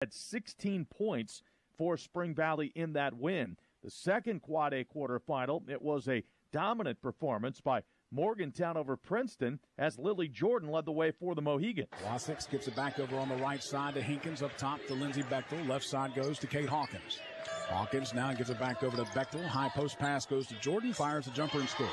Had 16 points for Spring Valley in that win. The second Quad A quarterfinal, it was a dominant performance by Morgantown over Princeton as Lily Jordan led the way for the Mohegans. Wasix gives it back over on the right side to Hinkins, up top to Lindsey Bechtel. Left side goes to Kate Hawkins. Hawkins now gives it back over to Bechtel. High post pass goes to Jordan, fires the jumper and scores.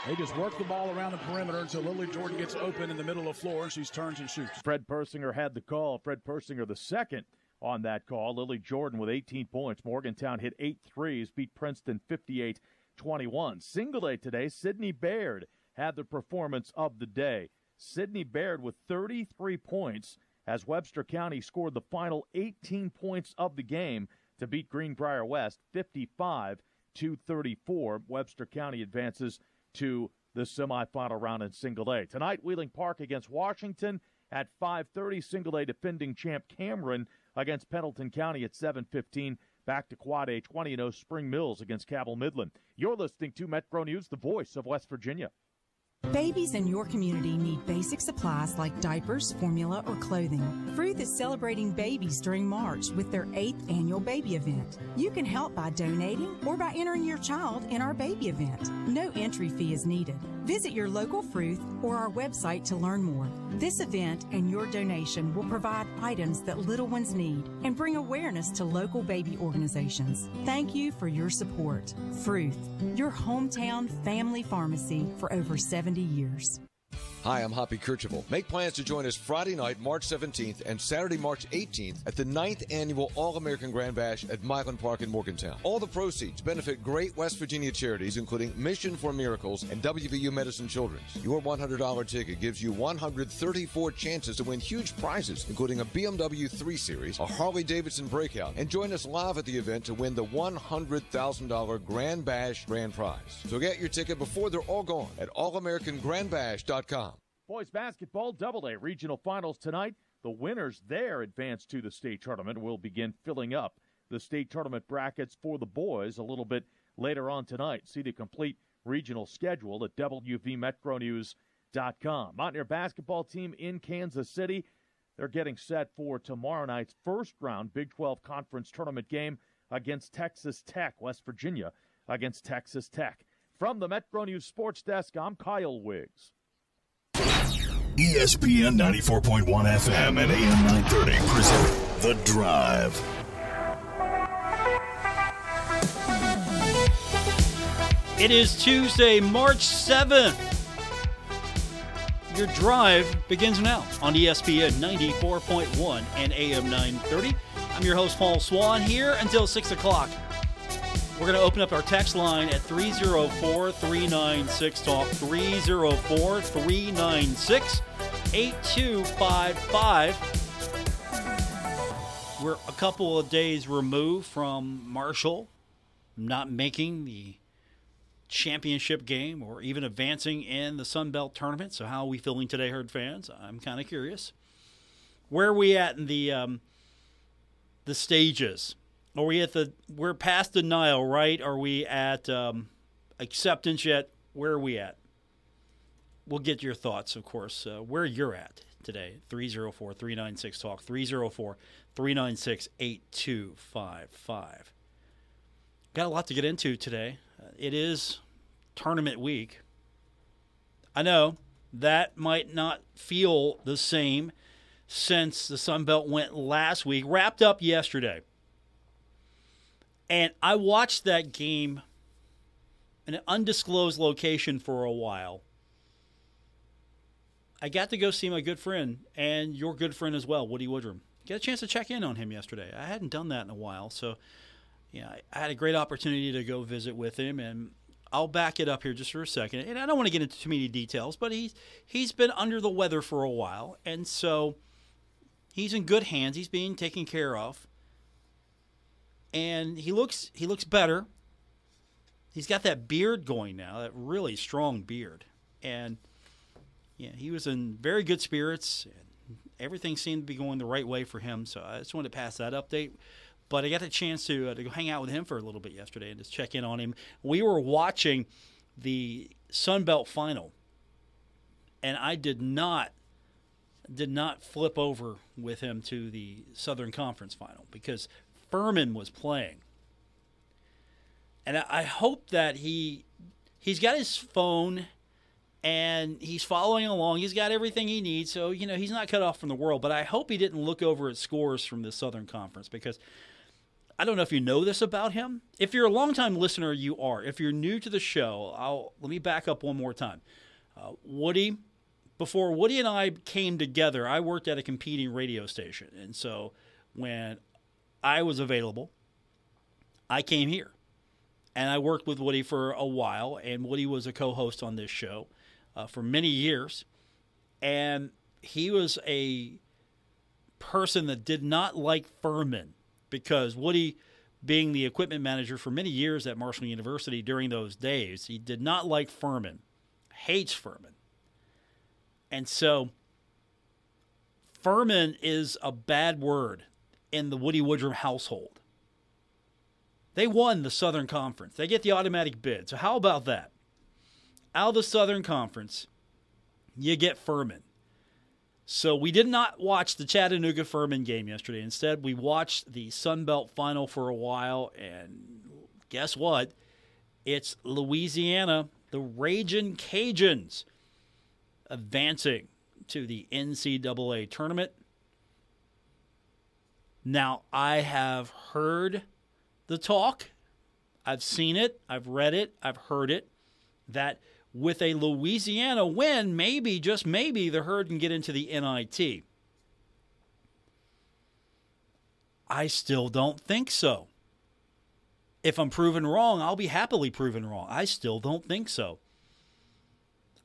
They just work the ball around the perimeter until Lily Jordan gets open in the middle of the floor, and she turns and shoots. Fred Persinger had the call. Fred Persinger the second on that call. Lily Jordan with 18 points. Morgantown hit 8 threes, beat Princeton 58-21. Single A today, Sydney Baird had the performance of the day. Sydney Baird with 33 points as Webster County scored the final 18 points of the game to beat Greenbrier West 55-34. Webster County advances to the semifinal round in Single A. Tonight, Wheeling Park against Washington at 5:30. Single A defending champ Cameron against Pendleton County at 7:15. Back to Quad A 20-0 Spring Mills against Cabell Midland. You're listening to Metro News, the voice of West Virginia. Babies in your community need basic supplies like diapers, formula, or clothing. Fruth is celebrating babies during March with their 8th annual baby event. You can help by donating or by entering your child in our baby event. No entry fee is needed. Visit your local Fruth or our website to learn more. This event and your donation will provide items that little ones need and bring awareness to local baby organizations. Thank you for your support. Fruth, your hometown family pharmacy for over 70 years. Hi, I'm Hoppy Kercheval. Make plans to join us Friday night, March 17th and Saturday, March 18th at the 9th Annual All-American Grand Bash at Milan Park in Morgantown. All the proceeds benefit great West Virginia charities, including Mission for Miracles and WVU Medicine Children's. Your $100 ticket gives you 134 chances to win huge prizes, including a BMW 3 Series, a Harley-Davidson Breakout, and join us live at the event to win the $100,000 Grand Bash Grand Prize. So get your ticket before they're all gone at allamericanggrandbash.com. Boys basketball Double-A regional finals tonight. The winners there advance to the state tournament. We'll begin filling up the state tournament brackets for the boys a little bit later on tonight. See the complete regional schedule at WVMetroNews.com. Mountaineer basketball team in Kansas City. They're getting set for tomorrow night's first round Big 12 Conference tournament game against Texas Tech. West Virginia against Texas Tech. From the Metro News Sports Desk, I'm Kyle Wiggs. ESPN 94.1 FM and AM 930 present The Drive. It is Tuesday, March 7th. Your drive begins now on ESPN 94.1 and AM 930. I'm your host, Paul Swann, here until 6 o'clock. We're going to open up our text line at 304-396-TALK, 304-396-8255. We're a couple of days removed from Marshall not making the championship game or even advancing in the Sun Belt tournament. So how are we feeling today, Herd fans? I'm kind of curious. Where are we at in the stages? Are we we're past denial, right? Are we at acceptance yet? Where are we at? We'll get your thoughts, of course, where you're at today. 304-396-TALK, 304-396-8255. Got a lot to get into today. It is tournament week. I know that might not feel the same since the Sun Belt went last week, wrapped up yesterday. And I watched that game in an undisclosed location for a while. I got to go see my good friend and your good friend as well, Woody Woodrum. Get a chance to check in on him yesterday. I hadn't done that in a while, so I had a great opportunity to go visit with him, and I'll back it up here just for a second. And I don't want to get into too many details, but he's been under the weather for a while, and so he's in good hands. He's being taken care of. And he looks better. He's got that beard going now, that really strong beard. And he was in very good spirits. Everything seemed to be going the right way for him. So I just wanted to pass that update. But I got the chance to go hang out with him for a little bit yesterday and just check in on him. We were watching the Sun Belt Final, and I did not did not flip over with him to the Southern Conference final because Furman was playing. And I hope that he's got his phone and he's following along. He's got everything he needs, so he's not cut off from the world. But I hope he didn't look over at scores from the Southern Conference because I don't know if you know this about him. If you're a longtime listener, you are. If you're new to the show, let me back up one more time. Woody, before Woody and I came together, I worked at a competing radio station. And so when I was available, I came here. And I worked with Woody for a while, and Woody was a co-host on this show for many years. And he was a person that did not like Furman because Woody, being the equipment manager for many years at Marshall University during those days, he did not like Furman, hates Furman. And so Furman is a bad word in the Woody Woodrum household. They won the Southern Conference. They get the automatic bid. So how about that? Out of the Southern Conference, you get Furman. So we did not watch the Chattanooga-Furman game yesterday. Instead, we watched the Sun Belt Final for a while, and guess what? It's Louisiana, the Ragin' Cajuns, advancing to the NCAA tournament. Now, I have heard the talk. I've seen it. I've read it. I've heard it. That with a Louisiana win, maybe, just maybe, the Herd can get into the NIT. I still don't think so. If I'm proven wrong, I'll be happily proven wrong. I still don't think so.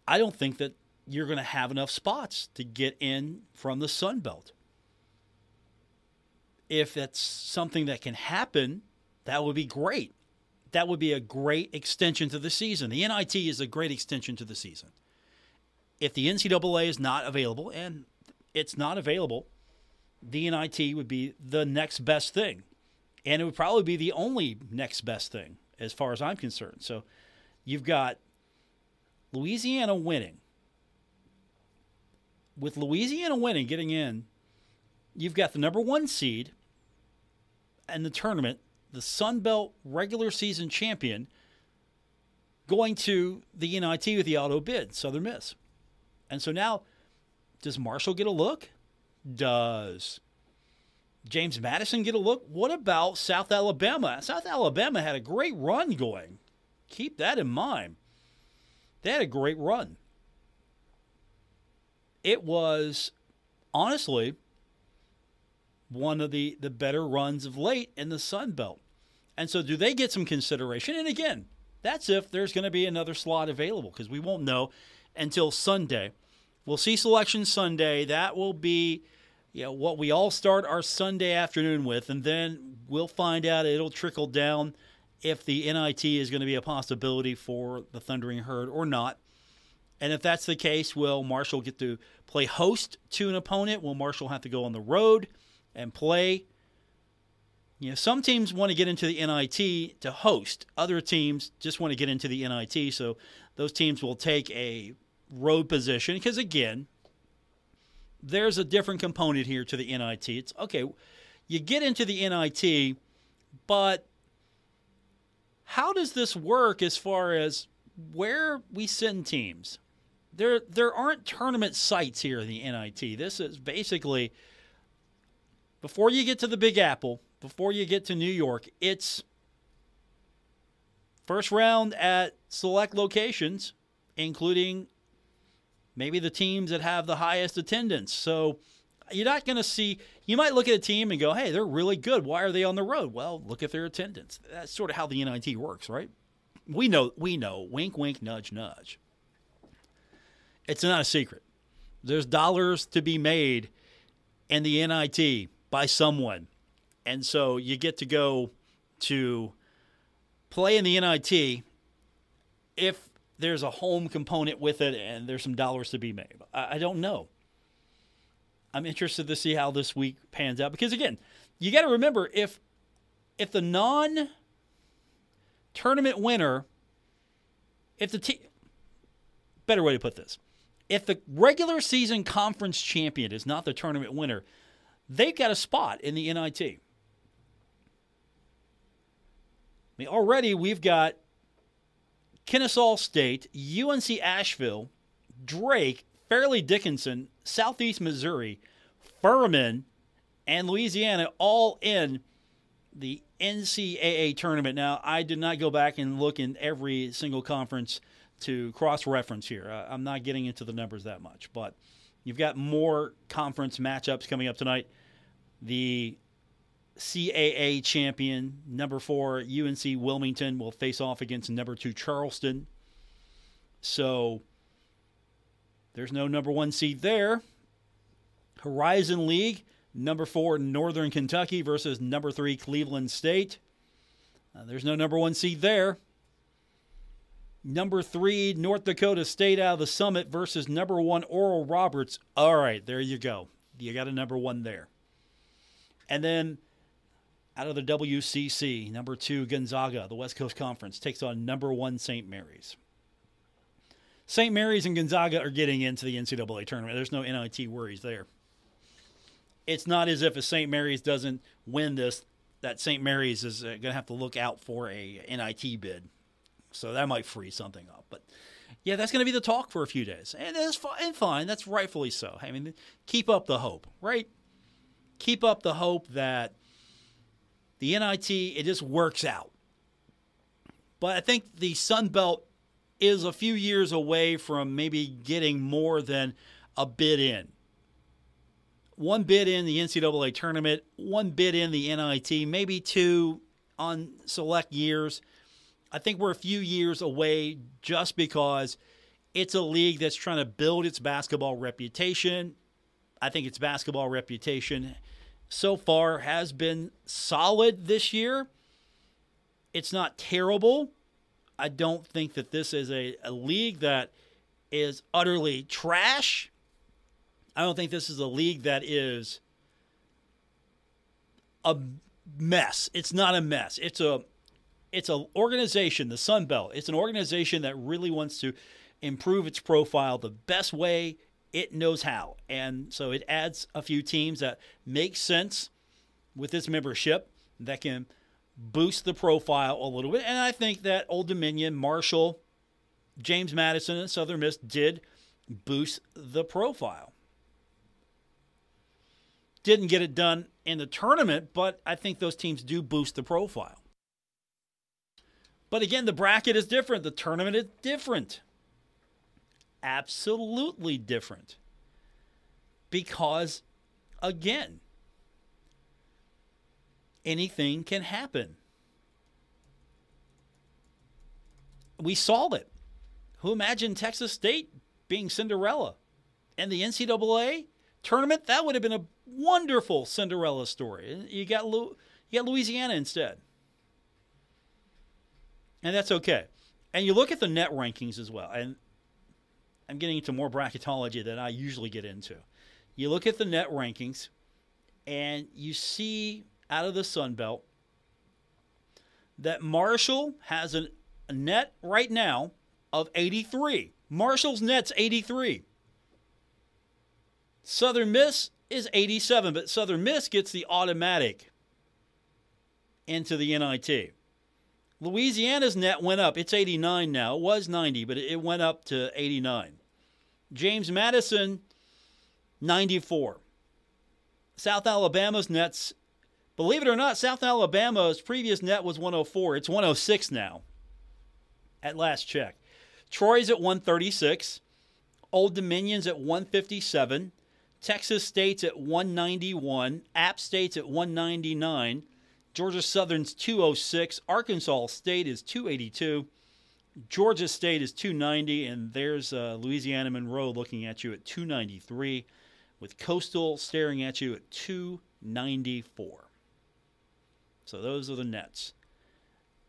I don't think that you're going to have enough spots to get in from the Sun Belt. If that's something that can happen, that would be great. That would be a great extension to the season. The NIT is a great extension to the season. If the NCAA is not available, and it's not available, the NIT would be the next best thing. And it would probably be the only next best thing as far as I'm concerned. So you've got Louisiana winning. With Louisiana winning, getting in, you've got the number 1 seed in the tournament, the Sun Belt regular season champion, going to the NIT with the auto bid, Southern Miss. And so now, does Marshall get a look? Does James Madison get a look? What about South Alabama? South Alabama had a great run going. Keep that in mind. They had a great run. It was, honestly, one of the better runs of late in the Sun Belt. And so do they get some consideration? And again, that's if there's going to be another slot available, because we won't know until Sunday. We'll see Selection Sunday. That will be what we all start our Sunday afternoon with, and then we'll find out. It'll trickle down if the NIT is going to be a possibility for the Thundering Herd or not. And if that's the case, will Marshall get to play host to an opponent? Will Marshall have to go on the road and play? Some teams want to get into the NIT to host. Other teams just want to get into the NIT, so those teams will take a road position. Because, again, there's a different component here to the NIT. It's, okay, you get into the NIT, but how does this work as far as where we send teams? There aren't tournament sites here in the NIT. This is basically, before you get to the Big Apple, before you get to New York, it's first round at select locations, including maybe the teams that have the highest attendance. So you're not going to see, you might look at a team and go, hey, they're really good. Why are they on the road? Well, look at their attendance. That's sort of how the NIT works, right? We know, wink, wink, nudge, nudge. It's not a secret. There's dollars to be made in the NIT by someone. And so you get to go to play in the NIT if there's a home component with it and there's some dollars to be made. I don't know. I'm interested to see how this week pans out. Because, again, you got to remember, if the non-tournament winner, better way to put this, If the regular season conference champion is not the tournament winner, they've got a spot in the NIT. I mean, already we've got Kennesaw State, UNC Asheville, Drake, Fairleigh Dickinson, Southeast Missouri, Furman, and Louisiana all in the NCAA tournament. Now, I did not go back and look in every single conference to cross-reference here. I'm not getting into the numbers that much, but you've got more conference matchups coming up tonight. The CAA champion, number 4, UNC Wilmington, will face off against number 2 Charleston. So there's no number 1 seed there. Horizon League, number 4 Northern Kentucky versus number 3 Cleveland State. There's no number 1 seed there. Number 3 North Dakota State out of the Summit versus number 1 Oral Roberts. All right, there you go. You got a number 1 there. And then out of the WCC, number 2 Gonzaga, the West Coast Conference, takes on number 1 St. Mary's. St. Mary's and Gonzaga are getting into the NCAA tournament. There's no NIT worries there. It's not as if St. Mary's doesn't win this, that St. Mary's is going to have to look out for a NIT bid. So that might free something up. But, yeah, that's going to be the talk for a few days. And it's fine. That's rightfully so. I mean, keep up the hope, right? Keep up the hope that the NIT, it just works out. But I think the Sun Belt is a few years away from maybe getting more than a bid in. 1 bid in the NCAA tournament, 1 bid in the NIT, maybe 2 on select years. I think we're a few years away just because it's a league that's trying to build its basketball reputation. I think its basketball reputation so far has been solid this year. It's not terrible. I don't think that this is a league that is utterly trash. I don't think this is a league that is a mess. It's not a mess. It's an organization, the Sun Belt. It's an organization that really wants to improve its profile the best way it knows how. And so it adds a few teams that make sense with its membership that can boost the profile a little bit. And I think that Old Dominion, Marshall, James Madison, and Southern Miss did boost the profile. Didn't get it done in the tournament, but I think those teams do boost the profile. But again, the bracket is different. The tournament is different. Absolutely different. Because, again, anything can happen. We saw it. Who imagined Texas State being Cinderella? And the NCAA tournament, that would have been a wonderful Cinderella story. You got Louisiana instead. And that's okay. And you look at the net rankings as well. And I'm getting into more bracketology than I usually get into. You look at the net rankings, and you see out of the Sun Belt that Marshall has a net right now of 83. Marshall's net's 83. Southern Miss is 87, but Southern Miss gets the automatic into the NIT. Louisiana's net went up. It's 89 now. It was 90, but it went up to 89. James Madison, 94. South Alabama's net's, believe it or not, South Alabama's previous net was 104. It's 106 now at last check. Troy's at 136. Old Dominion's at 157. Texas State's at 191. App State's at 199. Georgia Southern's 206. Arkansas State is 282. Georgia State is 290. And there's Louisiana Monroe looking at you at 293, with Coastal staring at you at 294. So those are the nets.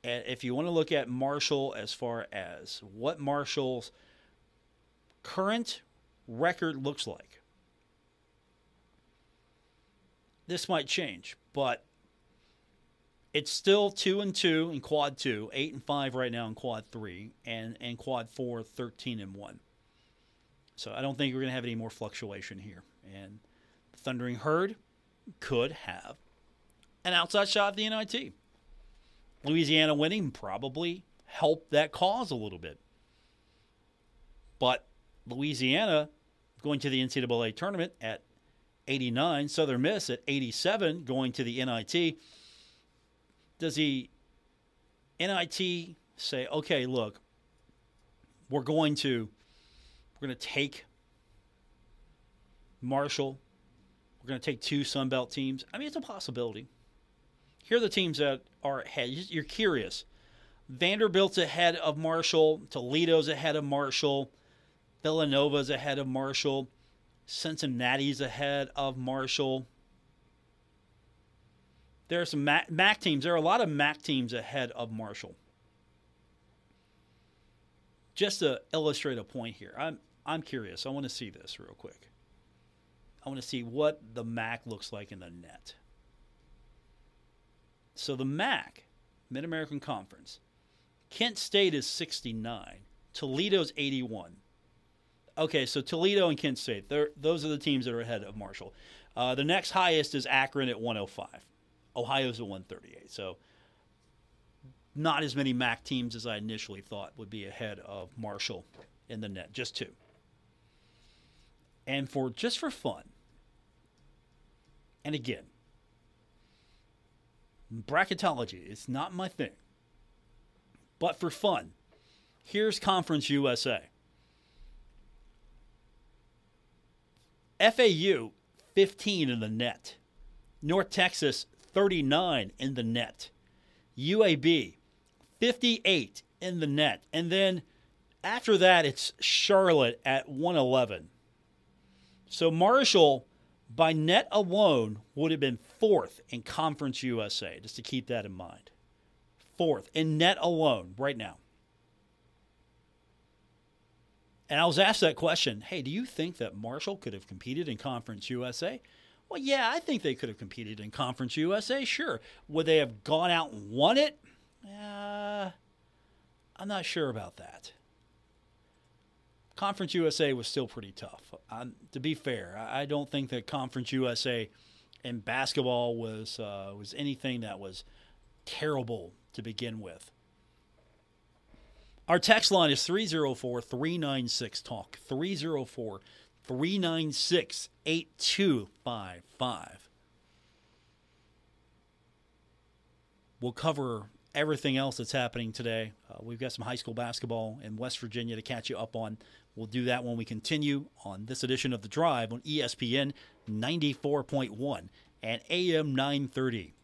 And if you want to look at Marshall as far as what Marshall's current record looks like, this might change, but it's still 2-2 in quad 2, 8-5 right now in quad 3, and quad 4, 13-1. So I don't think we're going to have any more fluctuation here. And the Thundering Herd could have an outside shot at the NIT. Louisiana winning probably helped that cause a little bit. But Louisiana going to the NCAA tournament at 89, Southern Miss at 87, going to the NIT. Does the NIT say, okay, look, we're going to take Marshall. We're going to take 2 Sun Belt teams. I mean, it's a possibility. Here are the teams that are ahead. You're curious. Vanderbilt's ahead of Marshall. Toledo's ahead of Marshall. Villanova's ahead of Marshall. Cincinnati's ahead of Marshall. There are some MAC teams. There are a lot of MAC teams ahead of Marshall. Just to illustrate a point here, I'm curious. I want to see this real quick. I want to see what the MAC looks like in the net. So the MAC, Mid-American Conference, Kent State is 69. Toledo's 81. Okay, so Toledo and Kent State, those are the teams that are ahead of Marshall. The next highest is Akron at 105. Ohio's at 138. So not as many MAC teams as I initially thought would be ahead of Marshall in the net, just 2. And just for fun, and again, bracketology is not my thing, but for fun, here's Conference USA. FAU, 15 in the net. North Texas, 39 in the net. UAB, 58 in the net. And then after that, it's Charlotte at 111. So Marshall, by net alone, would have been 4th in Conference USA, just to keep that in mind. 4th in net alone right now. And I was asked that question, hey, do you think that Marshall could have competed in Conference USA? Well, yeah, I think they could have competed in Conference USA, sure. Would they have gone out and won it? I'm not sure about that. Conference USA was still pretty tough. To be fair, I don't think that Conference USA in basketball was anything that was terrible to begin with. Our text line is 304-396-TALK, 304-396-8255. We'll cover everything else that's happening today. We've got some high school basketball in West Virginia to catch you up on. We'll do that when we continue on this edition of The Drive on ESPN 94.1 and AM 930.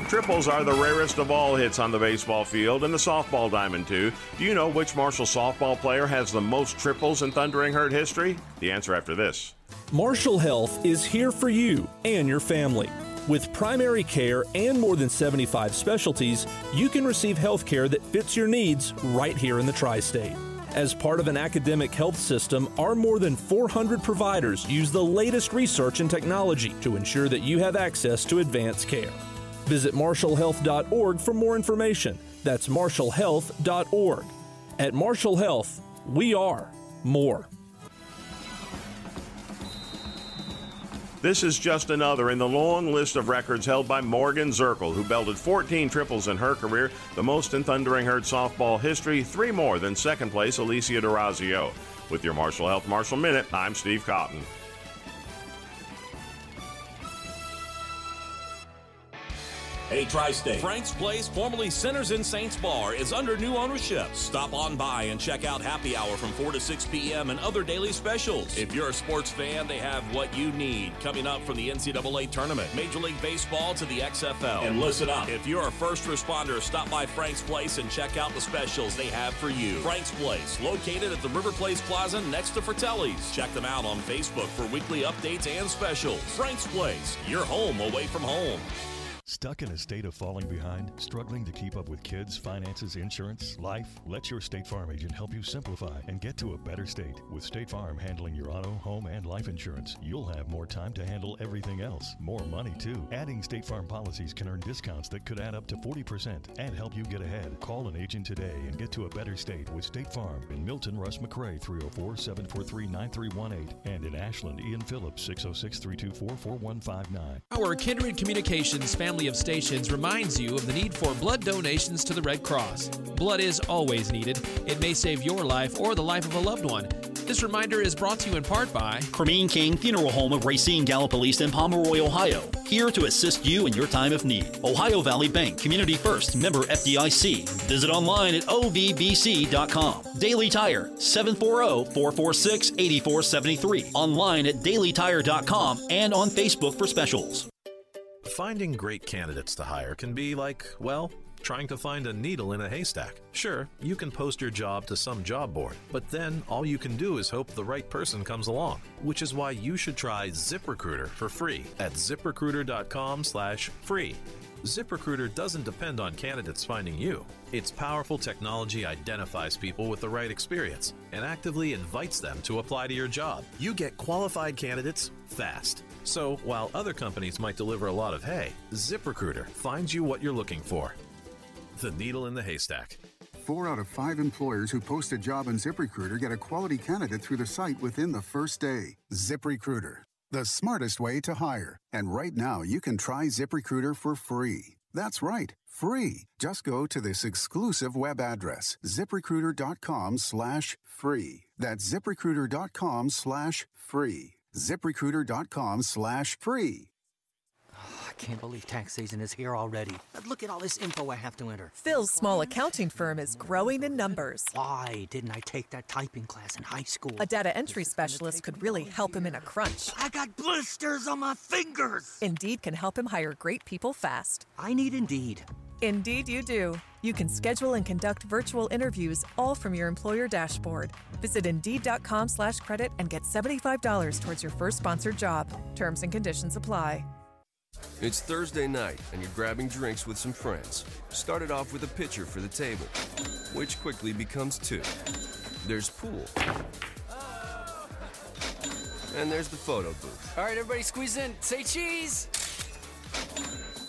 Triples are the rarest of all hits on the baseball field and the softball diamond, too. Do you know which Marshall softball player has the most triples in Thundering Herd history? The answer after this. Marshall Health is here for you and your family. With primary care and more than 75 specialties, you can receive health care that fits your needs right here in the tri-state. As part of an academic health system, our more than 400 providers use the latest research and technology to ensure that you have access to advanced care. Visit marshallhealth.org for more information. That's marshallhealth.org. At Marshall Health, we are more. This is just another in the long list of records held by Morgan Zirkle, who belted 14 triples in her career, the most in Thundering Herd softball history, 3 more than second place Alicia D'Orazio. With your Marshall Health Marshall Minute, I'm Steve Cotton. Hey, Tri-State. Frank's Place, formerly Centers in Saints Bar, is under new ownership. Stop on by and check out Happy Hour from 4 to 6 p.m. and other daily specials. If you're a sports fan, they have what you need coming up from the NCAA tournament, Major League Baseball to the XFL. And listen up. If you're a first responder, stop by Frank's Place and check out the specials they have for you. Frank's Place, located at the River Place Plaza next to Fratelli's. Check them out on Facebook for weekly updates and specials. Frank's Place, your home away from home. Stuck in a state of falling behind? Struggling to keep up with kids, finances, insurance, life? Let your State Farm agent help you simplify and get to a better state. With State Farm handling your auto, home, and life insurance, you'll have more time to handle everything else. More money, too. Adding State Farm policies can earn discounts that could add up to 40% and help you get ahead. Call an agent today and get to a better state with State Farm in Milton, Russ McRae, 304-743-9318, and in Ashland, Ian Phillips, 606-324-4159. Our Kindred Communications family of stations reminds you of the need for blood donations to the Red Cross. Blood is always needed. It may save your life or the life of a loved one. This reminder is brought to you in part by Cremine King Funeral Home of Racine, Gallipolis, East, and Pomeroy, Ohio. Here to assist you in your time of need. Ohio Valley Bank, Community First, member FDIC. Visit online at ovbc.com. Daily Tire, 740-446-8473. Online at dailytire.com and on Facebook for specials. Finding great candidates to hire can be like, well, trying to find a needle in a haystack. Sure, you can post your job to some job board, but then all you can do is hope the right person comes along, which is why you should try ZipRecruiter for free at ZipRecruiter.com/free. ZipRecruiter doesn't depend on candidates finding you. Its powerful technology identifies people with the right experience and actively invites them to apply to your job. You get qualified candidates fast. So while other companies might deliver a lot of hay, ZipRecruiter finds you what you're looking for. The needle in the haystack. 4 out of 5 employers who post a job on ZipRecruiter get a quality candidate through the site within the first day. ZipRecruiter, the smartest way to hire. And right now, you can try ZipRecruiter for free. That's right, free. Just go to this exclusive web address, ZipRecruiter.com/free. That's ZipRecruiter.com/free. ZipRecruiter.com/free. I can't believe tax season is here already. Look at all this info I have to enter. Phil's small accounting firm is growing in numbers. Why didn't I take that typing class in high school? A data entry specialist could really help him in a crunch. I got blisters on my fingers. Indeed can help him hire great people fast. I need Indeed. Indeed you do. You can schedule and conduct virtual interviews all from your employer dashboard. Visit Indeed.com/credit and get $75 towards your first sponsored job. Terms and conditions apply. It's Thursday night and you're grabbing drinks with some friends. Started off with a pitcher for the table, which quickly becomes 2. There's pool. And there's the photo booth. All right, everybody squeeze in. Say cheese.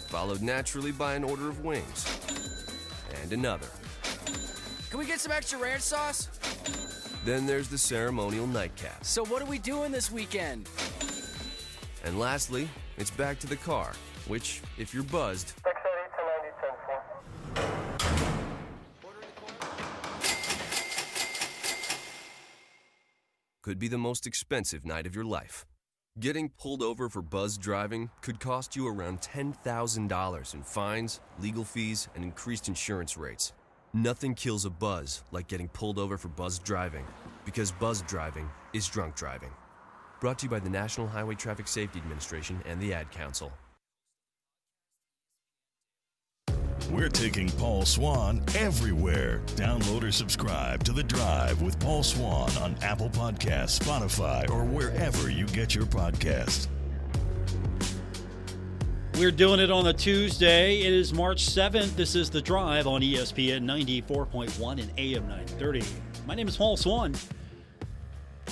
Followed naturally by an order of wings. And another. Can we get some extra ranch sauce? Then there's the ceremonial nightcap. So what are we doing this weekend? And lastly, it's back to the car, which, if you're buzzed, could be the most expensive night of your life. Getting pulled over for buzz driving could cost you around $10,000 in fines, legal fees, and increased insurance rates. Nothing kills a buzz like getting pulled over for buzz driving, because buzz driving is drunk driving. Brought to you by the National Highway Traffic Safety Administration and the Ad Council. We're taking Paul Swann everywhere. Download or subscribe to The Drive with Paul Swann on Apple Podcasts, Spotify, or wherever you get your podcasts. We're doing it on a Tuesday. It is March 7th. This is The Drive on ESPN 94.1 and AM 930. My name is Paul Swann.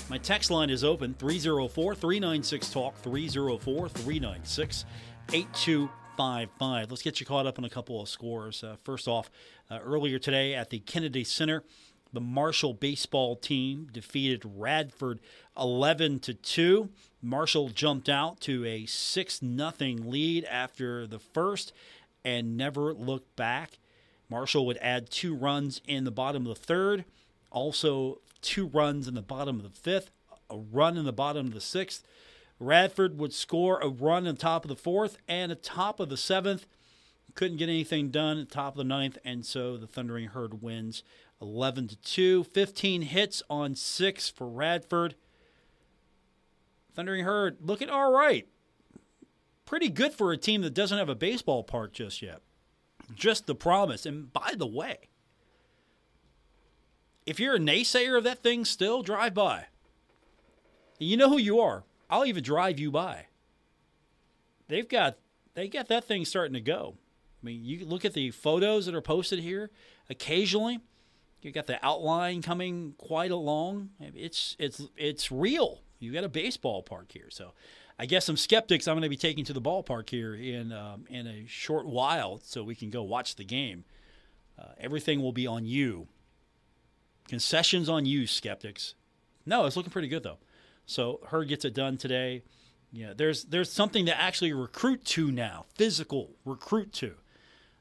My text line is open, 304-396-TALK, 304-396-8255. Let's get you caught up on a couple of scores. First off, earlier today at the Kennedy Center, the Marshall baseball team defeated Radford 11-2. Marshall jumped out to a 6-0 lead after the first and never looked back. Marshall would add 2 runs in the bottom of the third, also 2 runs in the bottom of the fifth, a run in the bottom of the sixth. Radford would score a run in the top of the fourth and the top of the seventh. Couldn't get anything done at the top of the ninth, and so the Thundering Herd wins 11-2. 15 hits on 6 for Radford. Thundering Herd looking all right. Pretty good for a team that doesn't have a baseball park just yet. Just the promise. And by the way, if you're a naysayer of that thing, still drive by. You know who you are. I'll even drive you by. They've got they got that thing starting to go. I mean, you look at the photos that are posted here. Occasionally, you got the outline coming quite along. It's real. You got a baseball park here. So I guess some skeptics I'm going to be taking to the ballpark here in a short while so we can go watch the game. Everything will be on you. Concessions on you, skeptics. No, it's looking pretty good, though. So Herd gets it done today. Yeah, there's something to actually recruit to now, physical recruit to.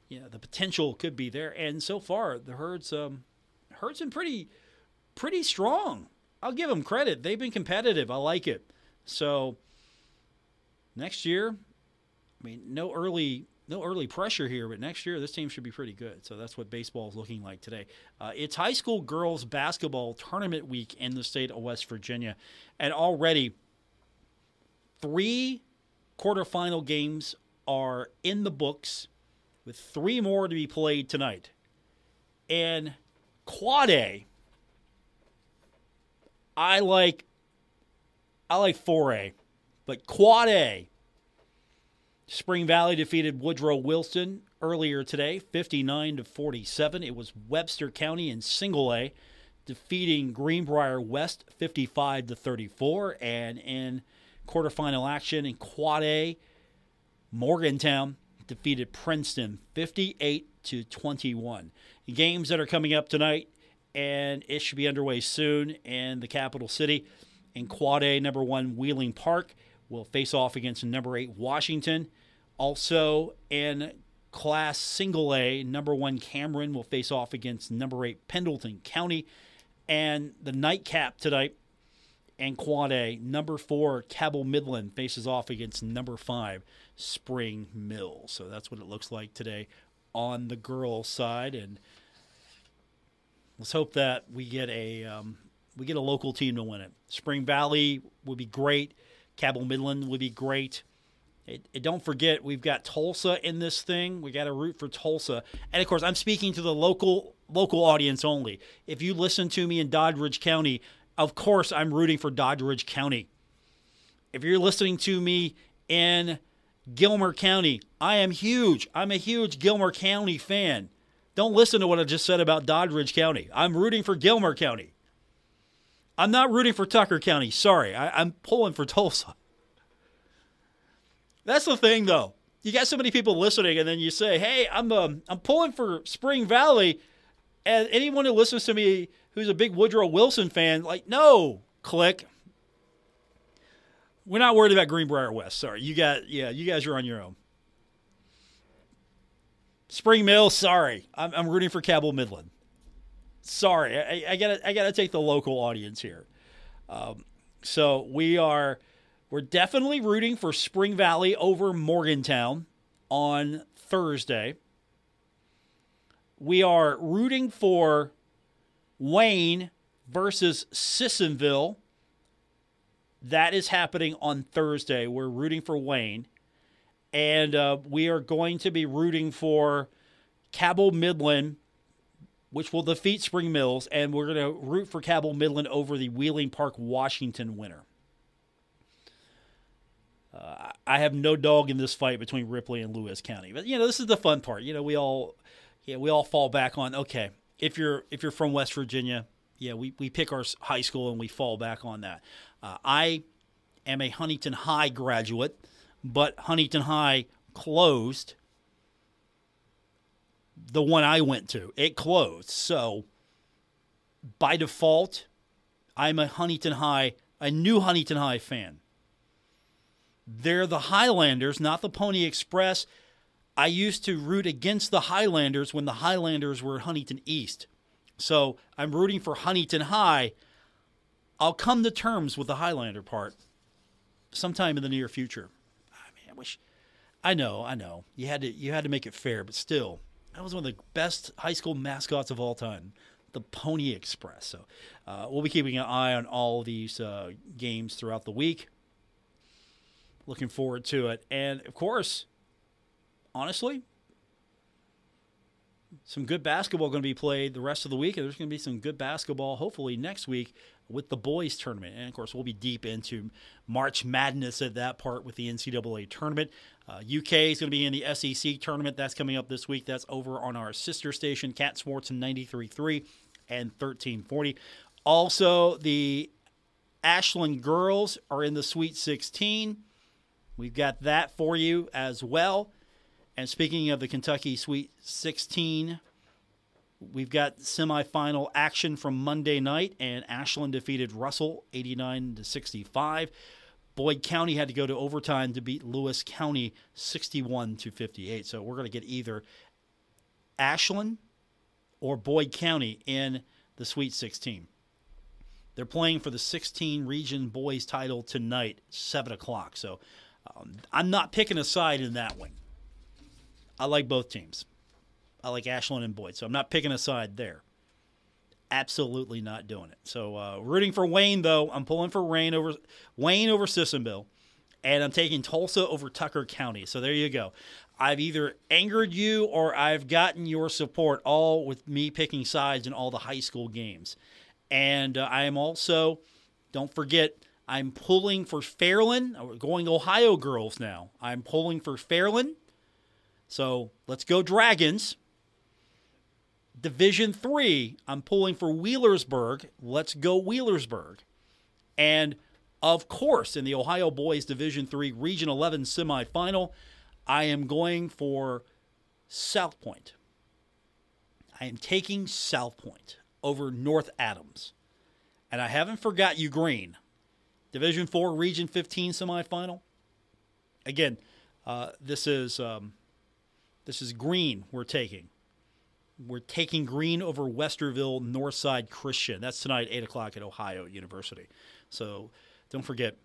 Yeah, the potential could be there. And so far, the Herd's been pretty strong. I'll give them credit. They've been competitive. I like it. So next year, I mean, no early pressure here, but next year this team should be pretty good. So that's what baseball is looking like today. It's high school girls basketball tournament week in the state of West Virginia, and already 3 quarterfinal games are in the books, with 3 more to be played tonight. And Quad A, I like 4A, but Quad A, Spring Valley defeated Woodrow Wilson earlier today, 59-47. It was Webster County in Single A defeating Greenbrier West 55-34. And in quarterfinal action in Quad A, Morgantown defeated Princeton 58-21. Games that are coming up tonight, and it should be underway soon in the capital city. In Quad A, number 1 Wheeling Park will face off against number 8 Washington. Also in Class Single A, number 1 Cameron will face off against number 8 Pendleton County. And the nightcap tonight in Quad A, number 4 Cabell Midland faces off against number 5 Spring Mills. So that's what it looks like today on the girls' side. And let's hope that we get a local team to win it. Spring Valley would be great. Cabell Midland would be great. Don't forget, we've got Tulsa in this thing. We got to root for Tulsa. And, of course, I'm speaking to the local audience only. If you listen to me in Doddridge County, of course I'm rooting for Doddridge County. If you're listening to me in Gilmer County, I'm a huge Gilmer County fan. Don't listen to what I just said about Doddridge County. I'm rooting for Gilmer County. I'm not rooting for Tucker County. Sorry, I'm pulling for Tulsa. That's the thing, though. You got so many people listening, and then you say, hey, I'm pulling for Spring Valley, and anyone who listens to me who's a big Woodrow Wilson fan, like, no, click. We're not worried about Greenbrier West. Sorry. You guys are on your own. Spring Mill, sorry. I'm rooting for Cabell Midland. Sorry. I gotta take the local audience here. So we're definitely rooting for Spring Valley over Morgantown on Thursday. We are rooting for Wayne versus Sissonville. That is happening on Thursday. We're rooting for Wayne. And we are going to be rooting for Cabell Midland, which will defeat Spring Mills. And we're going to root for Cabell Midland over the Wheeling Park, Washington winner. I have no dog in this fight between Ripley and Lewis County. But, this is the fun part. We all fall back on, okay, if you're from West Virginia, we pick our high school and we fall back on that. I am a Huntington High graduate, but Huntington High closed. The one I went to, it closed. So by default, I'm a new Huntington High fan. They're the Highlanders, not the Pony Express. I used to root against the Highlanders when the Highlanders were Huntington East. So I'm rooting for Huntington High. I'll come to terms with the Highlander part sometime in the near future. I know. You had to make it fair, but still, that was one of the best high school mascots of all time, the Pony Express. So we'll be keeping an eye on all of these games throughout the week. Looking forward to it. And, of course, honestly, some good basketball going to be played the rest of the week. And there's going to be some good basketball, hopefully, next week with the boys tournament. And, of course, we'll be deep into March Madness at that part with the NCAA tournament. UK is going to be in the SEC tournament. That's coming up this week. That's over on our sister station, Cat Sports in 93.3 and 1340. Also, the Ashland girls are in the Sweet 16. We've got that for you as well. And speaking of the Kentucky Sweet 16, we've got semifinal action from Monday night, and Ashland defeated Russell 89-65. Boyd County had to go to overtime to beat Lewis County 61-58. So we're going to get either Ashland or Boyd County in the Sweet 16. They're playing for the 16 region boys title tonight, 7 o'clock. So I'm not picking a side in that one. I like both teams. I like Ashland and Boyd, so I'm not picking a side there. Absolutely not doing it. So rooting for Wayne, though. I'm pulling for Wayne over Sissonville, and I'm taking Tulsa over Tucker County. So there you go. I've either angered you or I've gotten your support, all with me picking sides in all the high school games. And I am also, don't forget, I'm pulling for Fairland. We're going Ohio girls now. I'm pulling for Fairland. So let's go Dragons. Division III, I'm pulling for Wheelersburg. Let's go Wheelersburg. And, of course, in the Ohio Boys Division III Region 11 semifinal, I am going for South Point. I am taking South Point over North Adams. And I haven't forgot you, Green. Division IV Region 15 semifinal. Again, this is Green we're taking. We're taking Green over Westerville Northside Christian. That's tonight, 8 o'clock at Ohio University. So don't forget,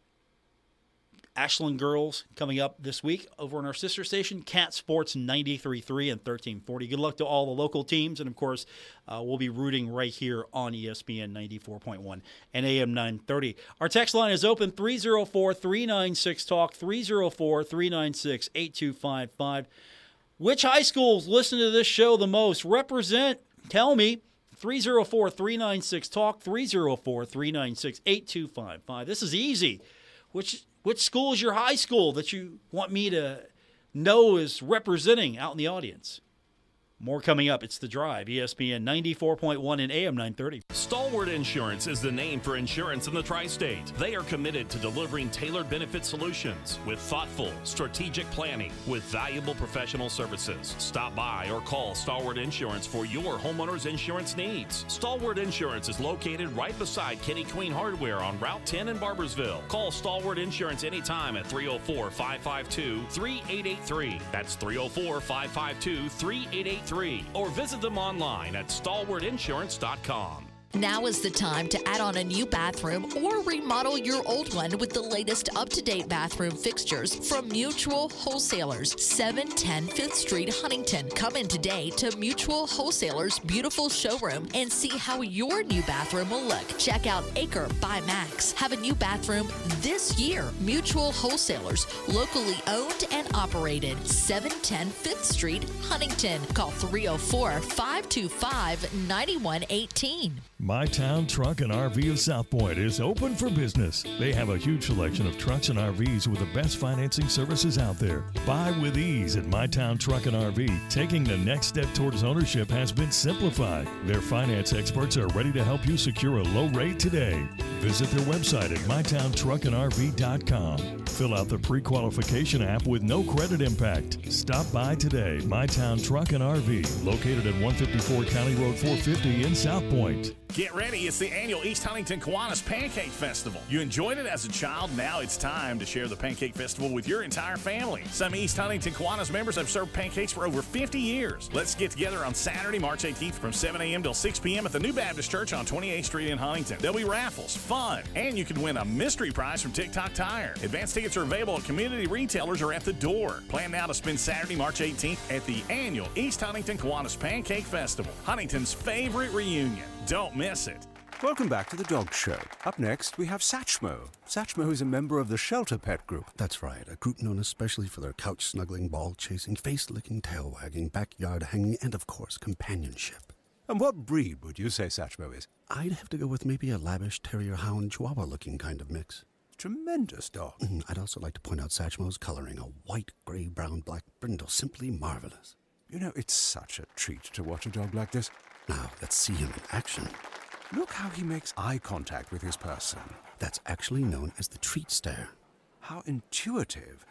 Ashland girls coming up this week over on our sister station, Cat Sports 93.3 and 1340. Good luck to all the local teams. And, of course, we'll be rooting right here on ESPN 94.1 and AM 930. Our text line is open, 304-396-TALK, 304-396-8255. Which high schools listen to this show the most? Represent. Tell me. 304-396-TALK, 304-396-8255. This is easy. Which school is your high school that you want me to know is representing out in the audience? More coming up. It's The Drive, ESPN 94.1 and AM 930. Stalwart Insurance is the name for insurance in the tri-state. They are committed to delivering tailored benefit solutions with thoughtful, strategic planning with valuable professional services. Stop by or call Stalwart Insurance for your homeowner's insurance needs. Stalwart Insurance is located right beside Kenny Queen Hardware on Route 10 in Barbersville. Call Stalwart Insurance anytime at 304-552-3883. That's 304-552-3883. Or visit them online at stalwartinsurance.com. Now is the time to add on a new bathroom or remodel your old one with the latest up-to-date bathroom fixtures from Mutual Wholesalers, 710 5th Street, Huntington. Come in today to Mutual Wholesalers' beautiful showroom and see how your new bathroom will look. Check out Acre by Max. Have a new bathroom this year. Mutual Wholesalers, locally owned and operated, 710 5th Street, Huntington. Call 304-525-9118. My Town Truck and RV of South Point is open for business. They have a huge selection of trucks and RVs with the best financing services out there. Buy with ease at My Town Truck and RV. Taking the next step towards ownership has been simplified. Their finance experts are ready to help you secure a low rate today. Visit their website at mytowntruckandrv.com. Fill out the pre-qualification app with no credit impact. Stop by today. My Town Truck and RV, located at 154 County Road 450 in South Point. Get ready, it's the annual East Huntington Kiwanis Pancake Festival. You enjoyed it as a child, now it's time to share the Pancake Festival with your entire family. Some East Huntington Kiwanis members have served pancakes for over 50 years. Let's get together on Saturday, March 18th from 7 a.m. till 6 p.m. at the New Baptist Church on 28th Street in Huntington. There'll be raffles, fun, and you can win a mystery prize from TikTok Tire. Advance tickets are available at community retailers or at the door. Plan now to spend Saturday, March 18th at the annual East Huntington Kiwanis Pancake Festival, Huntington's favorite reunion. Don't miss it. Welcome back to the Dog Show. Up next, we have Satchmo. Satchmo is a member of the Shelter Pet Group. That's right, a group known especially for their couch-snuggling, ball-chasing, face-licking, tail-wagging, backyard hanging, and, of course, companionship. And what breed would you say Satchmo is? I'd have to go with maybe a lavish terrier hound chihuahua looking kind of mix. Tremendous dog. I'd also like to point out Satchmo's coloring, a white, gray, brown, black brindle, simply marvelous. You know, it's such a treat to watch a dog like this. Now, let's see him in action. Look how he makes eye contact with his person. That's actually known as the treat stare. How intuitive.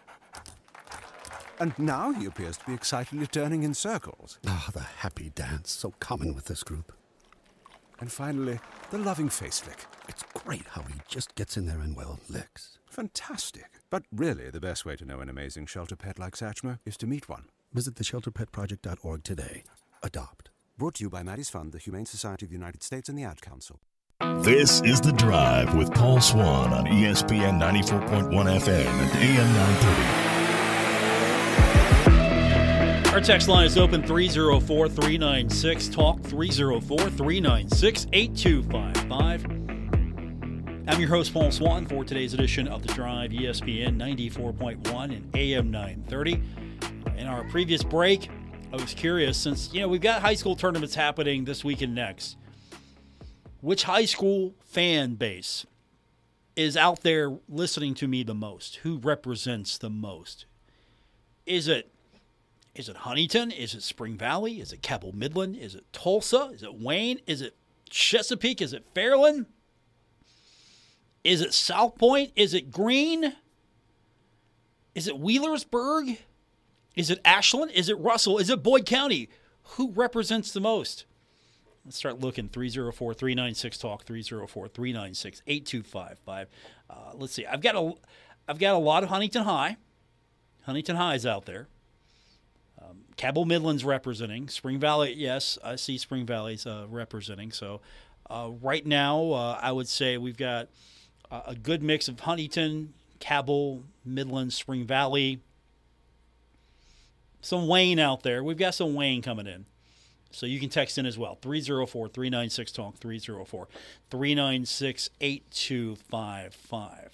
And now he appears to be excitedly turning in circles. Ah, the happy dance, so common with this group. And finally, the loving face lick. It's great how he just gets in there and, well, licks. Fantastic. But really, the best way to know an amazing shelter pet like Satchmo is to meet one. Visit theshelterpetproject.org today. Adopt. Brought to you by Maddie's Fund, the Humane Society of the United States, and the Ad Council. This is The Drive with Paul Swann on ESPN 94.1 FM and AM 930. Our text line is open, 304-396-TALK, 304-396-8255. I'm your host, Paul Swann, for today's edition of The Drive, ESPN 94.1 and AM 930. In our previous break, I was curious, since, we've got high school tournaments happening this week and next, which high school fan base is out there listening to me the most? Who represents the most? Is it Huntington? Is it Spring Valley? Is it Cabell Midland? Is it Tulsa? Is it Wayne? Is it Chesapeake? Is it Fairland? Is it South Point? Is it Greene? Is it Wheelersburg? Is it Ashland? Is it Russell? Is it Boyd County? Who represents the most? Let's start looking. 304-396-TALK, 304-396-8255. Let's see. I've got a lot of Huntington High. Huntington High is out there. Cabell Midland's representing. Spring Valley, yes, I see Spring Valley's representing. So right now, I would say we've got a good mix of Huntington, Cabell, Midland, Spring Valley. Some Wayne out there. We've got some Wayne coming in. So you can text in as well. 304-396-TALK, 304-396-8255.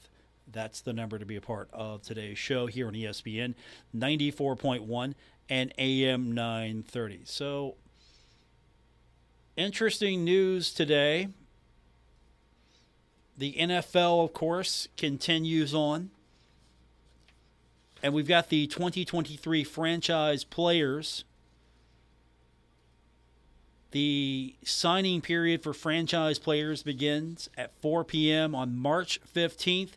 That's the number to be a part of today's show here on ESPN 94.1 and AM 930. So, interesting news today. The NFL, of course, continues on. And we've got the 2023 franchise players. The signing period for franchise players begins at 4 p.m. on March 15th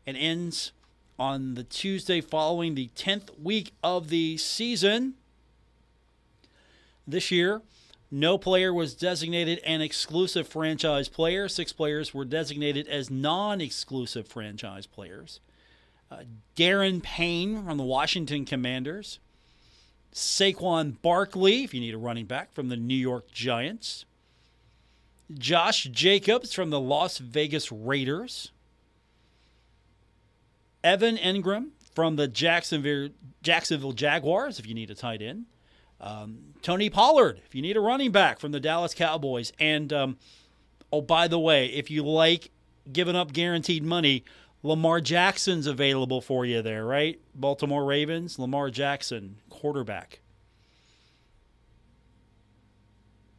and ends on the Tuesday following the 10th week of the season. This year, no player was designated an exclusive franchise player. 6 players were designated as non-exclusive franchise players. Darren Payne from the Washington Commanders. Saquon Barkley, if you need a running back, from the New York Giants. Josh Jacobs from the Las Vegas Raiders. Evan Engram from the Jacksonville Jaguars, if you need a tight end. Tony Pollard, if you need a running back, from the Dallas Cowboys. And, by the way, if you like giving up guaranteed money, Lamar Jackson's available for you there, right? Baltimore Ravens, Lamar Jackson, quarterback.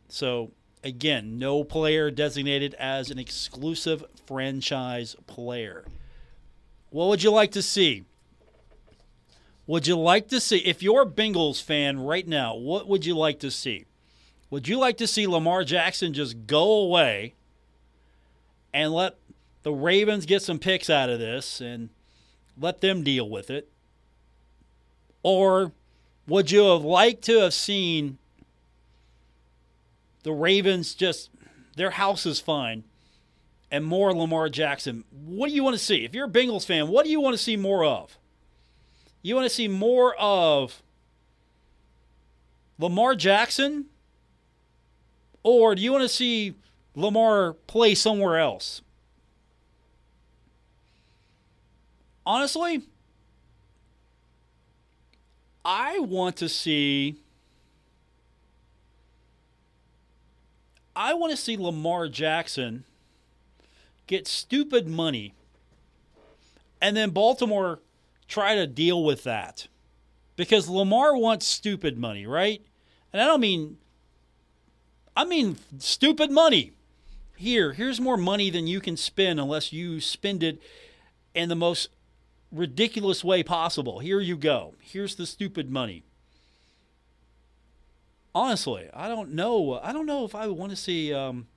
So, again, no player designated as an exclusive franchise player. What would you like to see? Would you like to see, if you're a Bengals fan right now, what would you like to see? Would you like to see Lamar Jackson just go away and let the Ravens get some picks out of this and let them deal with it? Or would you have liked to have seen the Ravens just, their house is fine, and more Lamar Jackson? What do you want to see? If you're a Bengals fan, what do you want to see more of? You want to see more of Lamar Jackson? Or do you want to see Lamar play somewhere else? Honestly, I want to see Lamar Jackson get stupid money and then Baltimore try to deal with that. Because Lamar wants stupid money, right? And I don't mean I mean, stupid money. Here's more money than you can spend unless you spend it in the most ridiculous way possible. Here you go. Here's the stupid money. Honestly, I don't know. I don't know if I want to see. I don't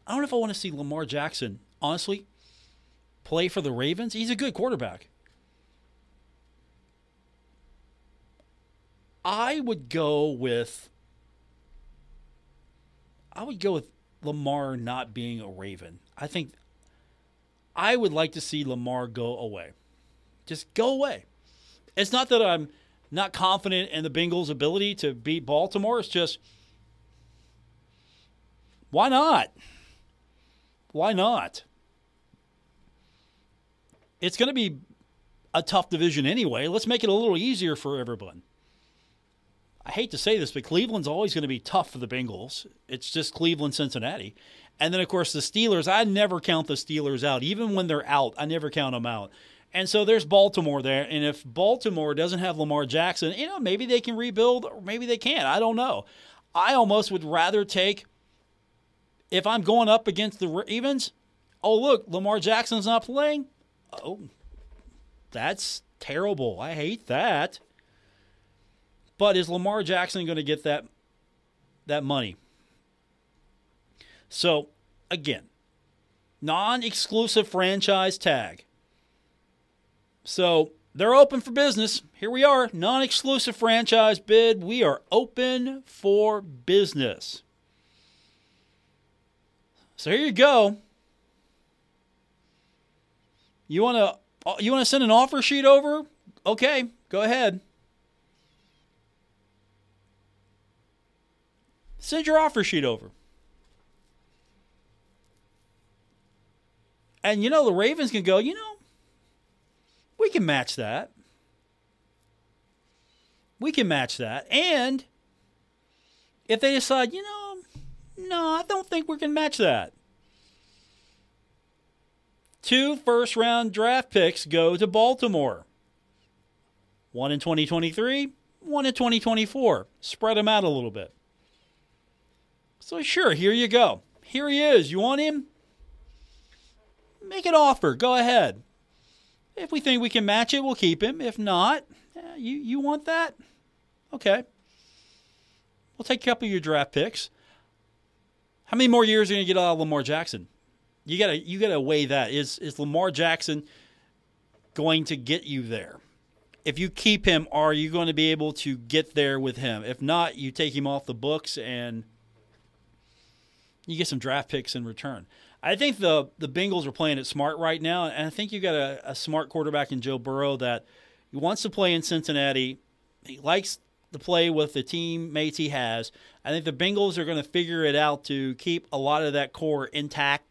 know if I want to see Lamar Jackson, honestly, play for the Ravens. He's a good quarterback. I would go with Lamar not being a Raven. I think I would like to see Lamar go away. Just go away. It's not that I'm not confident in the Bengals' ability to beat Baltimore. It's just, why not? Why not? It's going to be a tough division anyway. Let's make it a little easier for everyone. I hate to say this, but Cleveland's always going to be tough for the Bengals. It's just Cleveland, Cincinnati. And then, of course, the Steelers. I never count the Steelers out. Even when they're out, I never count them out. And so there's Baltimore there. And if Baltimore doesn't have Lamar Jackson, maybe they can rebuild or maybe they can't. I don't know. I almost would rather take, if I'm going up against the Ravens, oh, look, Lamar Jackson's not playing. Oh, that's terrible. I hate that. But is Lamar Jackson going to get that money? So, again, non-exclusive franchise tag. So, they're open for business. Here we are, non-exclusive franchise bid. We are open for business. So, here you go. You want to send an offer sheet over? Okay, go ahead. Send your offer sheet over. And, the Ravens can go, we can match that. We can match that. And if they decide, no, I don't think we can match that. 2 first-round draft picks go to Baltimore. 1 in 2023, 1 in 2024. Spread them out a little bit. So sure, here you go. Here he is. You want him? Make an offer. Go ahead. If we think we can match it, we'll keep him. If not, you want that? Okay. We'll take a couple of your draft picks. How many more years are you going to get out of Lamar Jackson? You gotta weigh that. Is Lamar Jackson going to get you there? If you keep him, are you going to be able to get there with him? If not, you take him off the books and you get some draft picks in return. I think the Bengals are playing it smart right now, and I think you got a smart quarterback in Joe Burrow that he wants to play in Cincinnati. He likes to play with the teammates he has. I think the Bengals are going to figure it out to keep a lot of that core intact.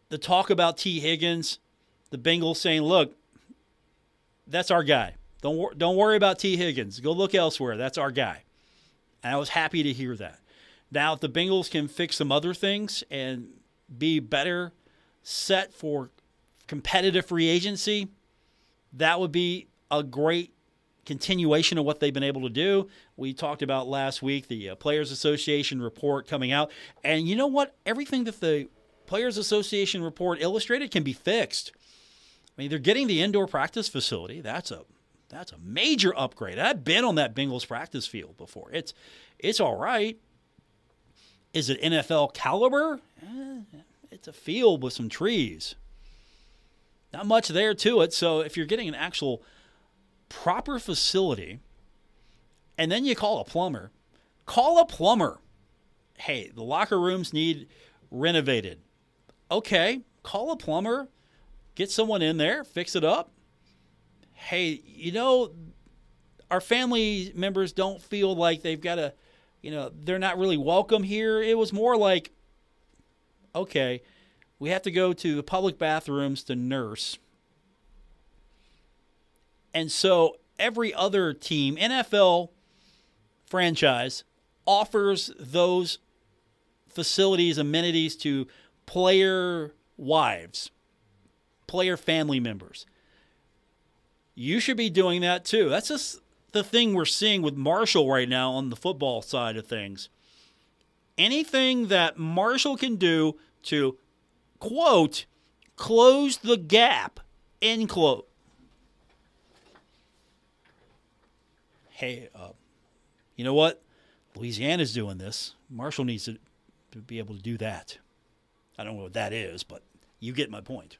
The talk about T. Higgins, the Bengals saying, look, that's our guy. Don't worry about T. Higgins. Go look elsewhere. That's our guy. And I was happy to hear that. Now, if the Bengals can fix some other things and be better set for competitive free agency, that would be a great continuation of what they've been able to do. We talked about last week the Players Association report coming out. And you know what? Everything that the Players Association report illustrated can be fixed. I mean, they're getting the indoor practice facility. That's a major upgrade. I've been on that Bengals practice field before. It's all right. Is it NFL caliber? It's a field with some trees. Not much there to it. So if you're getting an actual proper facility, and then you call a plumber, Hey, the locker rooms need renovated. Okay, call a plumber, get someone in there, fix it up. Hey, our family members don't feel like they've got to, they're not really welcome here. It was more like, okay, we have to go to the public bathrooms to nurse. And so every other team, NFL franchise, offers those facilities, amenities to player wives, player family members. You should be doing that too. the thing we're seeing with Marshall right now on the football side of things. Anything that Marshall can do to, quote, close the gap, end quote. Hey, you know what? Louisiana's doing this. Marshall needs to be able to do that. I don't know what that is, but you get my point.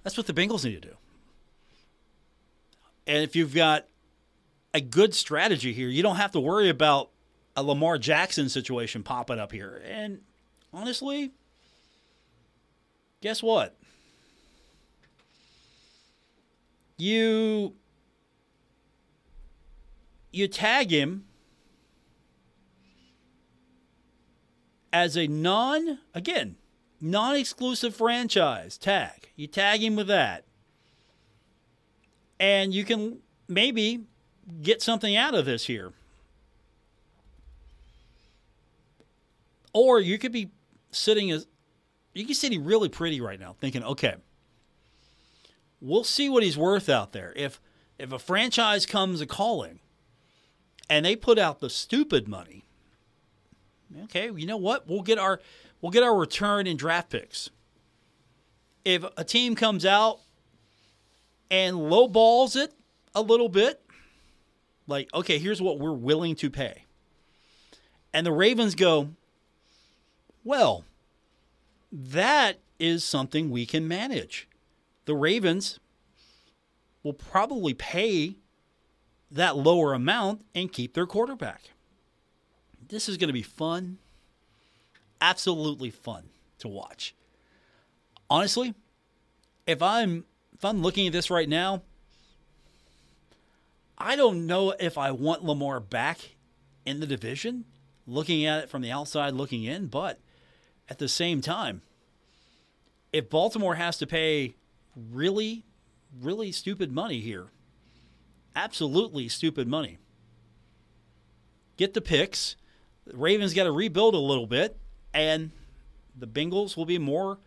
That's what the Bengals need to do. And if you've got a good strategy here, you don't have to worry about a Lamar Jackson situation popping up here. And honestly, guess what? You tag him as a non-exclusive franchise tag. You tag him with that. And you can maybe get something out of this here. Or you could be sitting really pretty right now thinking, okay, we'll see what he's worth out there. If a franchise comes a-calling and they put out the stupid money, okay, you know what? We'll get our return in draft picks. If a team comes out and lowballs it a little bit, like, okay, here's what we're willing to pay. And the Ravens go, well, that is something we can manage. The Ravens will probably pay that lower amount and keep their quarterback. This is going to be fun. Absolutely fun to watch. Honestly, if I'm looking at this right now, I don't know if I want Lamar back in the division, looking at it from the outside looking in, but at the same time, if Baltimore has to pay really, really stupid money here, absolutely stupid money, get the picks. The Ravens got to rebuild a little bit, and the Bengals will be more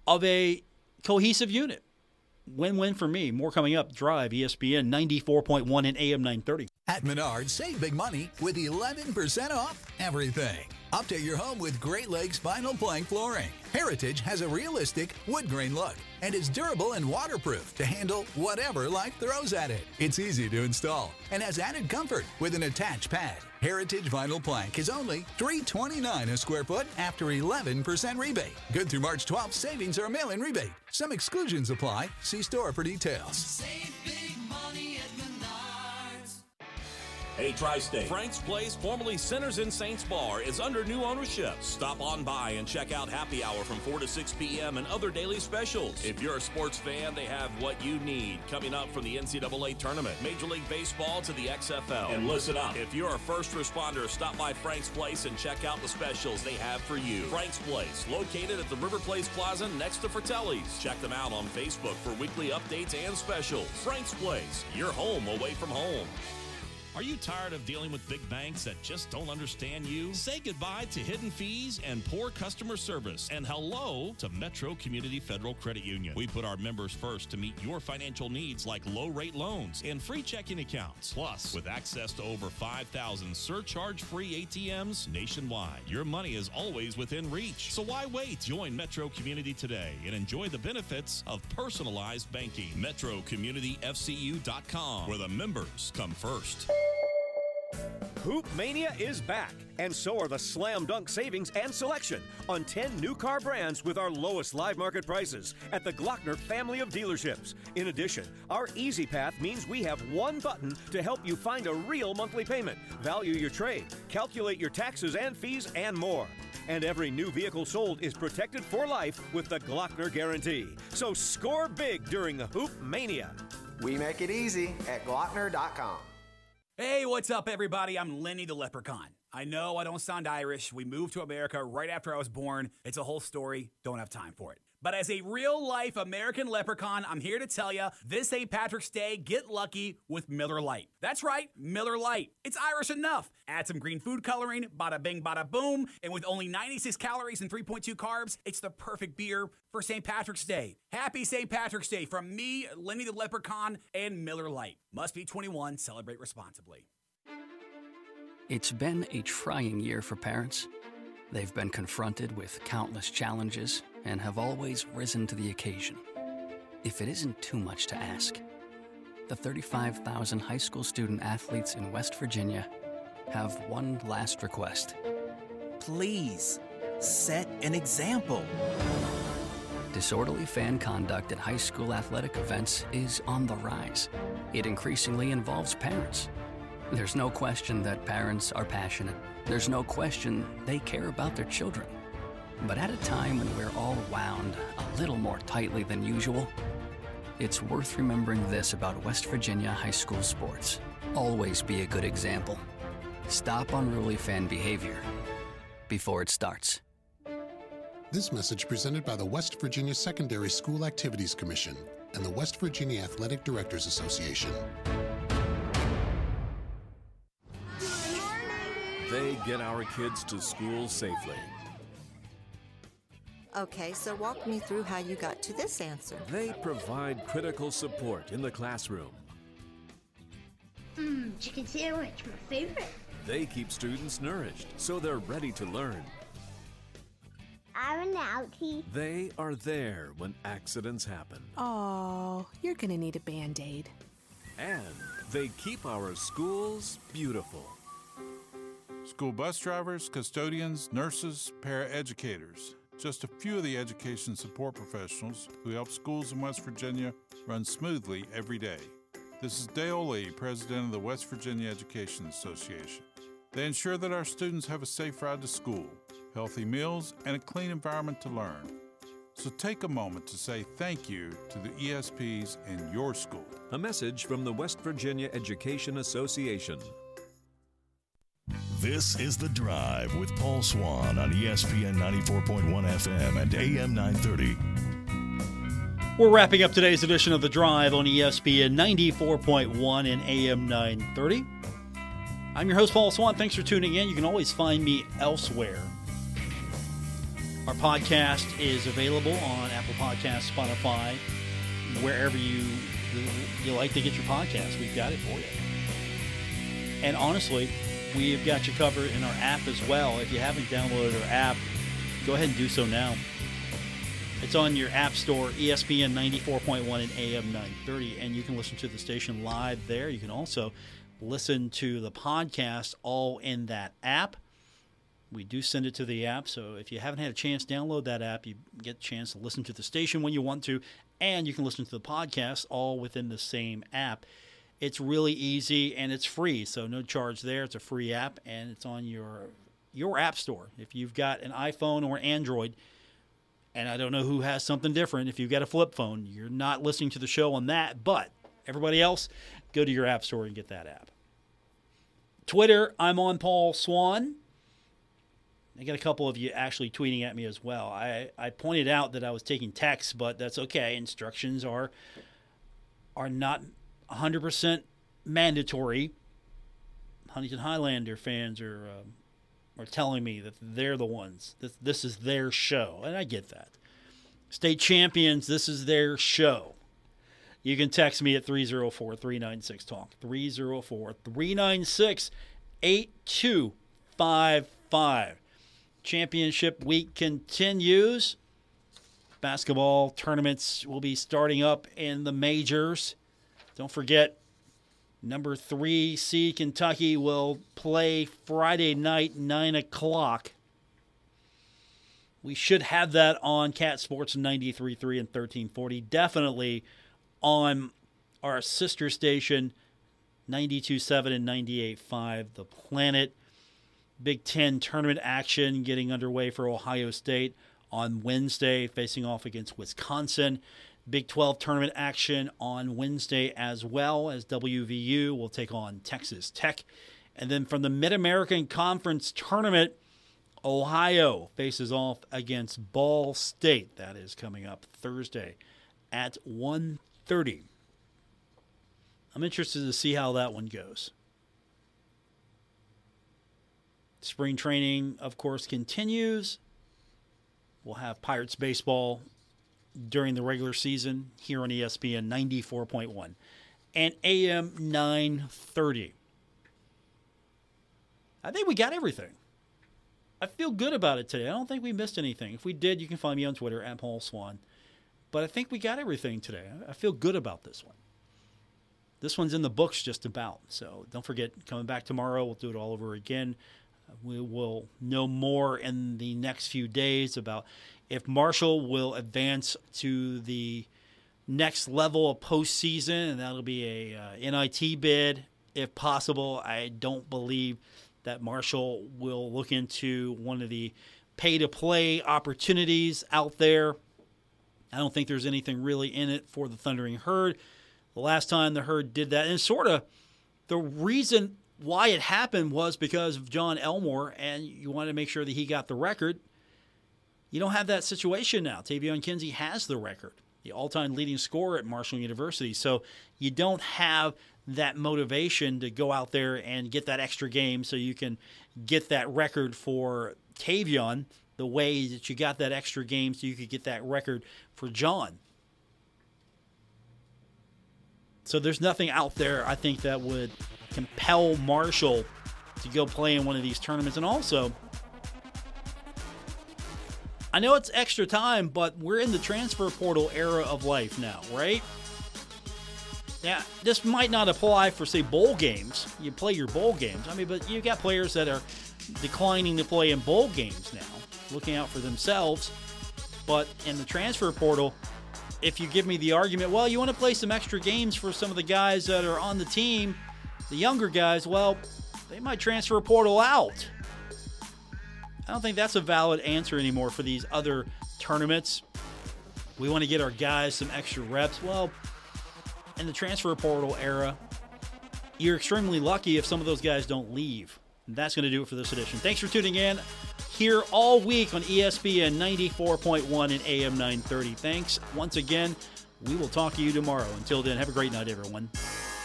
of a cohesive unit. Win-win for me. More coming up. Drive, ESPN 94.1 and AM 930. At Menards, save big money with 11% off everything. Update your home with Great Lakes vinyl plank flooring. Heritage has a realistic wood grain look and is durable and waterproof to handle whatever life throws at it. It's easy to install and has added comfort with an attached pad. Heritage vinyl plank is only $329 a square foot after 11% rebate. Good through March 12th, savings are a mail-in rebate. Some exclusions apply. See store for details. Save big money at Menards. Hey, Tri-State. Frank's Place, formerly Sinners in Saints Bar, is under new ownership. Stop on by and check out happy hour from 4 to 6 p.m. and other daily specials. If you're a sports fan, they have what you need coming up from the NCAA tournament, Major League Baseball to the XFL. And listen up. If you're a first responder, stop by Frank's Place and check out the specials they have for you. Frank's Place, located at the River Place Plaza next to Fratelli's. Check them out on Facebook for weekly updates and specials. Frank's Place, your home away from home. Are you tired of dealing with big banks that just don't understand you? Say goodbye to hidden fees and poor customer service, and hello to Metro Community Federal Credit Union. We put our members first to meet your financial needs like low-rate loans and free checking accounts. Plus, with access to over 5,000 surcharge-free ATMs nationwide, your money is always within reach. So why wait? Join Metro Community today and enjoy the benefits of personalized banking. MetroCommunityFCU.com, where the members come first. Hoop Mania is back, and so are the slam dunk savings and selection on 10 new car brands with our lowest live market prices at the Glockner family of dealerships. In addition, our Easy Path means we have one button to help you find a real monthly payment, value your trade, calculate your taxes and fees, and more. And every new vehicle sold is protected for life with the Glockner Guarantee. So score big during the Hoop Mania. We make it easy at Glockner.com. Hey, what's up, everybody? I'm Lenny the Leprechaun. I know I don't sound Irish. We moved to America right after I was born. It's a whole story. Don't have time for it. But as a real-life American leprechaun, I'm here to tell you, this St. Patrick's Day, get lucky with Miller Lite. That's right, Miller Lite. It's Irish enough. Add some green food coloring, bada bing, bada boom, and with only 96 calories and 3.2 carbs, it's the perfect beer for St. Patrick's Day. Happy St. Patrick's Day from me, Lenny the Leprechaun, and Miller Lite. Must be 21. Celebrate responsibly. It's been a trying year for parents. They've been confronted with countless challenges and have always risen to the occasion. If it isn't too much to ask, the 35,000 high school student athletes in West Virginia have one last request. Please, set an example. Disorderly fan conduct at high school athletic events is on the rise. It increasingly involves parents. There's no question that parents are passionate. There's no question they care about their children. But at a time when we're all wound a little more tightly than usual, it's worth remembering this about West Virginia high school sports. Always be a good example. Stop unruly fan behavior before it starts. This message presented by the West Virginia Secondary School Activities Commission and the West Virginia Athletic Directors Association. They get our kids to school safely. Okay, so walk me through how you got to this answer. They provide critical support in the classroom. Chicken sandwich, my favorite. They keep students nourished, so they're ready to learn. I'm an outie. They are there when accidents happen. Oh, you're gonna need a Band-Aid. And they keep our schools beautiful. School bus drivers, custodians, nurses, paraeducators. Just a few of the education support professionals who help schools in West Virginia run smoothly every day. This is Dale Lee, president of the West Virginia Education Association. They ensure that our students have a safe ride to school, healthy meals, and a clean environment to learn. So take a moment to say thank you to the ESPs in your school. A message from the West Virginia Education Association. This is The Drive with Paul Swann on ESPN 94.1 FM and AM 930. We're wrapping up today's edition of The Drive on ESPN 94.1 and AM 930. I'm your host, Paul Swann. Thanks for tuning in. You can always find me elsewhere. Our podcast is available on Apple Podcasts, Spotify, wherever you like to get your podcast. We've got it for you. And honestly, we've got you covered in our app as well. If you haven't downloaded our app, go ahead and do so now. It's on your app store, ESPN 94.1 and AM 930, and you can listen to the station live there. You can also listen to the podcast all in that app. We do send it to the app, so if you haven't had a chance to download that app, you get a chance to listen to the station when you want to, and you can listen to the podcast all within the same app. It's really easy, and it's free, so no charge there. It's a free app, and it's on your app store. If you've got an iPhone or Android, and I don't know who has something different, if you've got a flip phone, you're not listening to the show on that, but everybody else, go to your app store and get that app. Twitter, I'm on Paul Swann. I got a couple of you actually tweeting at me as well. I pointed out that I was taking texts, but that's okay. Instructions are not 100% mandatory. Huntington Highlander fans are telling me that they're the ones. This is their show, and I get that. State champions, this is their show. You can text me at 304-396-TALK, 304-396-8255. Championship week continues. Basketball tournaments will be starting up in the majors. Don't forget, number 3 seed Kentucky will play Friday night, 9 o'clock. We should have that on Cat Sports 93.3 and 1340. Definitely on our sister station, 92.7 and 98.5, The Planet. Big Ten tournament action getting underway for Ohio State on Wednesday, facing off against Wisconsin. Big 12 tournament action on Wednesday as well, as WVU will take on Texas Tech. And then from the Mid-American Conference tournament, Ohio faces off against Ball State. That is coming up Thursday at 1:30. I'm interested to see how that one goes. Spring training, of course, continues. We'll have Pirates baseball during the regular season here on ESPN 94.1 and AM 930. I think we got everything. I feel good about it today. I don't think we missed anything. If we did, you can find me on Twitter at Paul Swann. But I think we got everything today. I feel good about this one. This one's in the books just about. So don't forget, coming back tomorrow, we'll do it all over again. We will know more in the next few days about if Marshall will advance to the next level of postseason, and that'll be a NIT bid if possible. I don't believe that Marshall will look into one of the pay-to-play opportunities out there. I don't think there's anything really in it for the Thundering Herd. The last time the Herd did that, and sort of the reason why it happened was because of John Elmore, and you wanted to make sure that he got the record. You don't have that situation now. Tavion Kinsey has the record, the all-time leading scorer at Marshall University. So you don't have that motivation to go out there and get that extra game so you can get that record for Tavion the way that you got that extra game so you could get that record for John. So there's nothing out there, I think, that would compel Marshall to go play in one of these tournaments. And also, I know it's extra time, but we're in the transfer portal era of life now, right? Yeah, this might not apply for, say, bowl games. You play your bowl games. I mean, but you got players that are declining to play in bowl games now, looking out for themselves. But in the transfer portal, if you give me the argument, well, you want to play some extra games for some of the guys that are on the team, the younger guys, well, they might transfer portal out. I don't think that's a valid answer anymore for these other tournaments. We want to get our guys some extra reps. Well, in the transfer portal era, you're extremely lucky if some of those guys don't leave. And that's going to do it for this edition. Thanks for tuning in here all week on ESPN 94.1 and AM 930. Thanks once again. We will talk to you tomorrow. Until then, have a great night, everyone.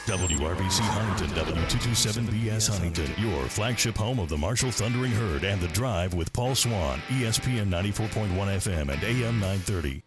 WRBC Huntington, W227BS Huntington, your flagship home of the Marshall Thundering Herd and The Drive with Paul Swann, ESPN 94.1 FM and AM 930.